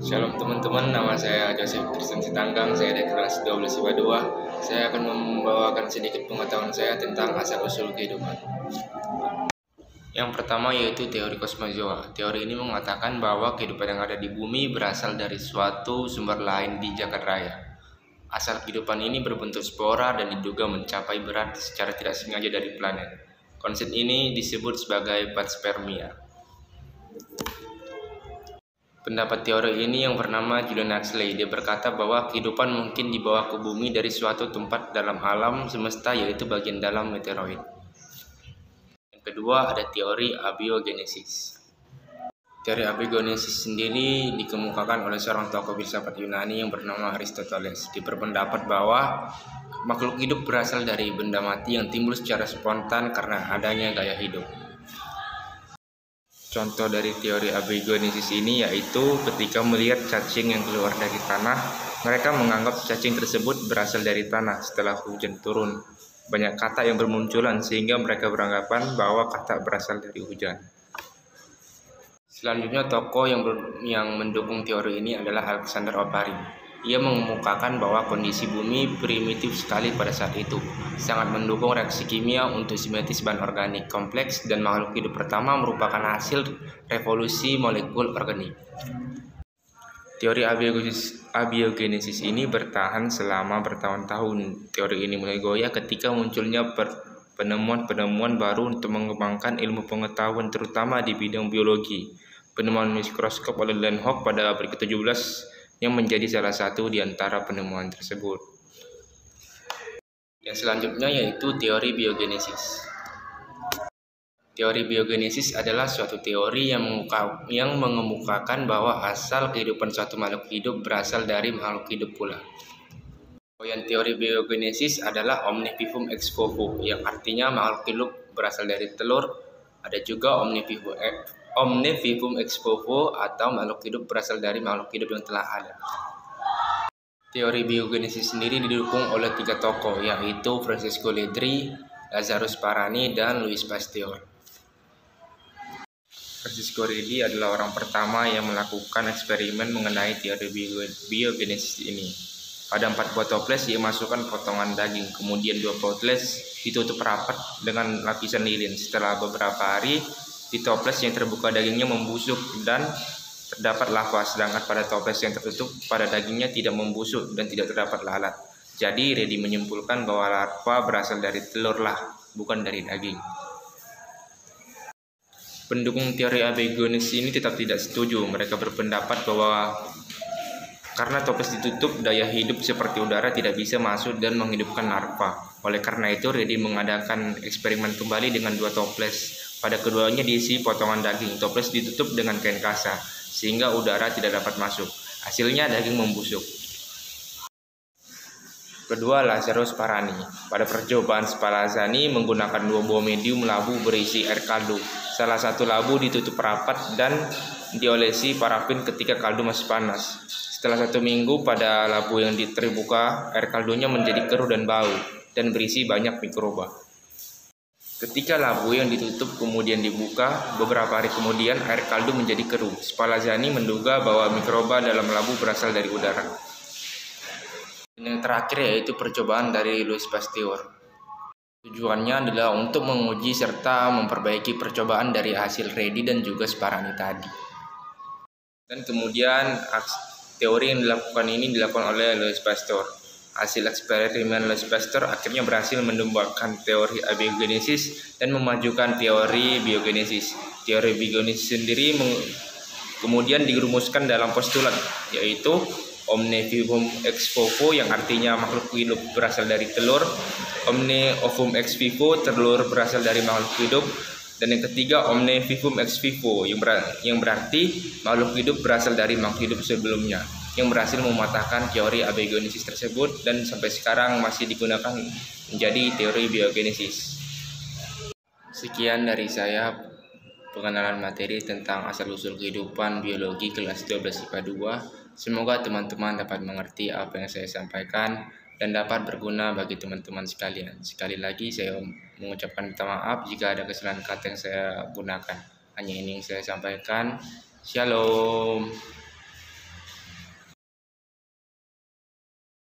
Shalom teman-teman, nama saya Joseph Kristen Sitanggang, saya dari kelas 12 IPA 2. Saya akan membawakan sedikit pengetahuan saya tentang asal-usul kehidupan. Yang pertama yaitu teori kosmozoa. Teori ini mengatakan bahwa kehidupan yang ada di bumi berasal dari suatu sumber lain di jagat raya. Asal kehidupan ini berbentuk spora dan diduga mencapai berat secara tidak sengaja dari planet. Konsep ini disebut sebagai panspermia. Pendapat teori ini yang bernama Julian Huxley. Dia berkata bahwa kehidupan mungkin dibawa ke bumi dari suatu tempat dalam alam semesta, yaitu bagian dalam meteoroid. Yang kedua ada teori abiogenesis. Teori abiogenesis sendiri dikemukakan oleh seorang tokoh filsafat Yunani yang bernama Aristoteles. Dia berpendapat bahwa makhluk hidup berasal dari benda mati yang timbul secara spontan karena adanya gaya hidup. Contoh dari teori abiogenesis ini yaitu ketika melihat cacing yang keluar dari tanah, mereka menganggap cacing tersebut berasal dari tanah setelah hujan turun. Banyak kata yang bermunculan sehingga mereka beranggapan bahwa kata berasal dari hujan. Selanjutnya tokoh yang mendukung teori ini adalah Alexander Oparin. Ia mengemukakan bahwa kondisi bumi primitif sekali pada saat itu, sangat mendukung reaksi kimia untuk sintesis bahan organik kompleks, dan makhluk hidup pertama merupakan hasil revolusi molekul organik. Teori abiogenesis ini bertahan selama bertahun-tahun. Teori ini mulai goyah ketika munculnya penemuan-penemuan baru untuk mengembangkan ilmu pengetahuan terutama di bidang biologi. Penemuan mikroskop oleh Leeuwenhoek pada abad ke-17 yang menjadi salah satu di antara penemuan tersebut. Yang selanjutnya yaitu teori biogenesis. Teori biogenesis adalah suatu teori yang mengemukakan bahwa asal kehidupan suatu makhluk hidup berasal dari makhluk hidup pula. Yang teori biogenesis adalah omne vivum ex vovo, yang artinya makhluk hidup berasal dari telur. Ada juga omne vivum ex vovo atau makhluk hidup berasal dari makhluk hidup yang telah ada. Teori biogenesis sendiri didukung oleh 3 tokoh, yaitu Francesco Ledri, Lazarus Parani, dan Louis Pasteur. Francesco Ledri adalah orang pertama yang melakukan eksperimen mengenai teori biogenesis ini. Pada 4 buah toples ia masukkan potongan daging, kemudian 2 toples ditutup rapat dengan lapisan lilin. Setelah beberapa hari, di toples yang terbuka dagingnya membusuk dan terdapat lava, sedangkan pada toples yang tertutup pada dagingnya tidak membusuk dan tidak terdapat lalat. Jadi Redi menyimpulkan bahwa larva berasal dari telur lah, bukan dari daging. Pendukung teori abiogenesis ini tetap tidak setuju. Mereka berpendapat bahwa karena toples ditutup, daya hidup seperti udara tidak bisa masuk dan menghidupkan larva. Oleh karena itu, Redi mengadakan eksperimen kembali dengan 2 toples. Pada keduanya diisi potongan daging. Toples ditutup dengan kain kasa, sehingga udara tidak dapat masuk. Hasilnya daging membusuk. Kedua, Lazarus Parani. Pada percobaan Spallanzani menggunakan 2 buah medium labu berisi air kaldu. Salah satu labu ditutup rapat dan diolesi parafin ketika kaldu masih panas. Setelah 1 minggu, pada labu yang terbuka, air kaldunya menjadi keruh dan bau, dan berisi banyak mikroba. Ketika labu yang ditutup kemudian dibuka, beberapa hari kemudian air kaldu menjadi keruh. Spallanzani menduga bahwa mikroba dalam labu berasal dari udara. Dan yang terakhir yaitu percobaan dari Louis Pasteur. Tujuannya adalah untuk menguji serta memperbaiki percobaan dari hasil Redi dan juga Sparani tadi. Dan kemudian teori yang dilakukan ini dilakukan oleh Louis Pasteur. Hasil eksperimen Louis Pasteur akhirnya berhasil mengembangkan teori abiogenesis dan memajukan teori biogenesis. Teori biogenesis sendiri kemudian dirumuskan dalam postulat, yaitu omne vivum ex vovo, yang artinya makhluk hidup berasal dari telur. Omne ovum ex vivo, telur berasal dari makhluk hidup. Dan yang ketiga, omne vivum ex vivo, yang berarti makhluk hidup berasal dari makhluk hidup sebelumnya, yang berhasil mematahkan teori abiogenesis tersebut dan sampai sekarang masih digunakan menjadi teori biogenesis. Sekian dari saya pengenalan materi tentang asal-usul kehidupan biologi kelas 12 IPA 2. Semoga teman-teman dapat mengerti apa yang saya sampaikan dan dapat berguna bagi teman-teman sekalian. Sekali lagi saya mengucapkan minta maaf jika ada kesalahan kata yang saya gunakan. Hanya ini yang saya sampaikan. Shalom.